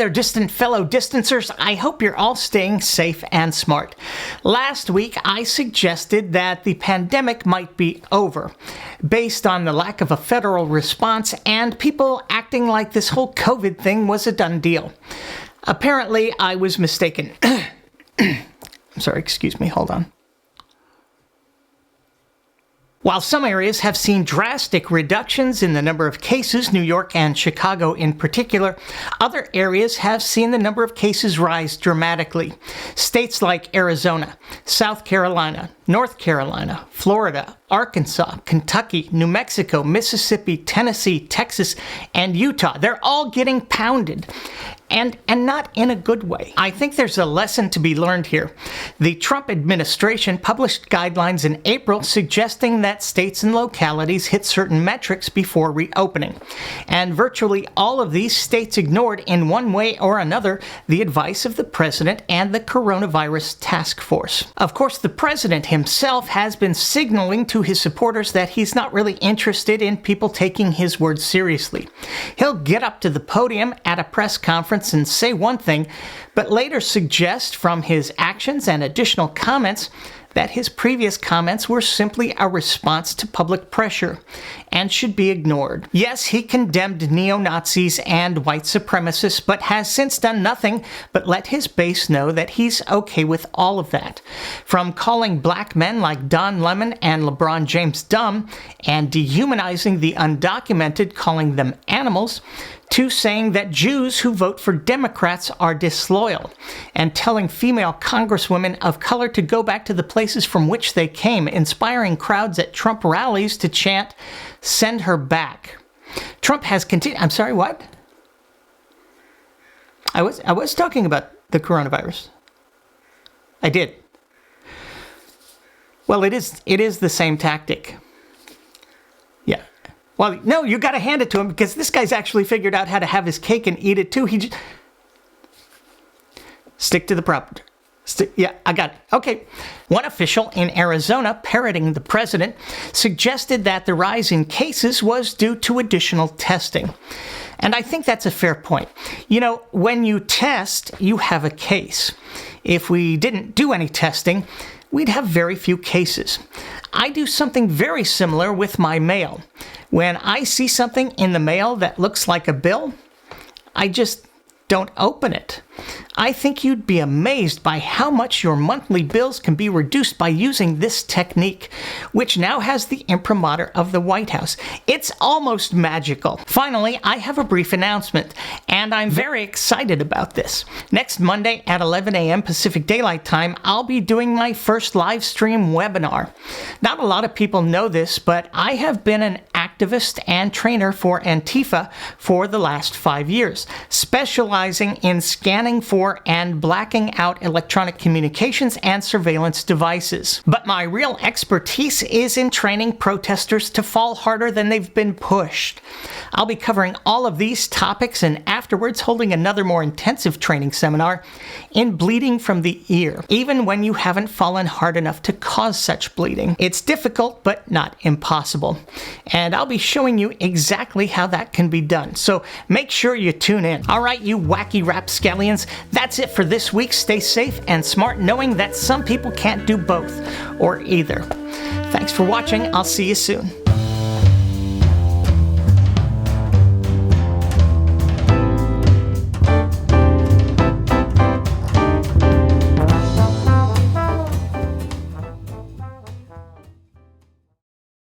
there, distant fellow distancers. I hope you're all staying safe and smart. Last week, I suggested that the pandemic might be over, based on the lack of a federal response and people acting like this whole COVID thing was a done deal. Apparently, I was mistaken. I'm sorry, excuse me, hold on. While some areas have seen drastic reductions in the number of cases, New York and Chicago in particular, other areas have seen the number of cases rise dramatically. States like Arizona, South Carolina, North Carolina, Florida, Arkansas, Kentucky, New Mexico, Mississippi, Tennessee, Texas, and Utah, they're all getting pounded. And not in a good way. I think there's a lesson to be learned here. The Trump administration published guidelines in April suggesting that states and localities hit certain metrics before reopening. And virtually all of these states ignored in one way or another the advice of the president and the coronavirus task force. Of course, the president himself has been signaling to his supporters that he's not really interested in people taking his words seriously. He'll get up to the podium at a press conference and say one thing, but later suggest from his actions and additional comments that his previous comments were simply a response to public pressure and should be ignored. Yes, he condemned neo-Nazis and white supremacists, but has since done nothing but let his base know that he's okay with all of that. From calling black men like Don Lemon and LeBron James dumb and dehumanizing the undocumented, calling them animals, to saying that Jews who vote for Democrats are disloyal, and telling female congresswomen of color to go back to the places from which they came, inspiring crowds at Trump rallies to chant, "Send her back." Trump has continued. I'm sorry, what? I was talking about the coronavirus. I did. Well, it is the same tactic. Yeah. Well, no, you got to hand it to him because this guy's actually figured out how to have his cake and eat it too. He just stick to the proper. Yeah, I got it. Okay. One official in Arizona, parroting the president, suggested that the rise in cases was due to additional testing. And I think that's a fair point. You know, when you test, you have a case. If we didn't do any testing, we'd have very few cases. I do something very similar with my mail. When I see something in the mail that looks like a bill, I just don't open it. I think you'd be amazed by how much your monthly bills can be reduced by using this technique, which now has the imprimatur of the White House. It's almost magical. Finally, I have a brief announcement, and I'm very excited about this. Next Monday at 11 a.m. Pacific Daylight Time, I'll be doing my first live stream webinar. Not a lot of people know this, but I have been an activist and trainer for Antifa for the last 5 years, specializing in scanning for and blacking out electronic communications and surveillance devices. But my real expertise is in training protesters to fall harder than they've been pushed. I'll be covering all of these topics and afterwards holding another more intensive training seminar in bleeding from the ear, even when you haven't fallen hard enough to cause such bleeding. It's difficult, but not impossible. And I'll be showing you exactly how that can be done. So make sure you tune in. All right, you wacky rapscallions, that's it for this week. Stay safe and smart, knowing that some people can't do both or either. Thanks for watching. I'll see you soon.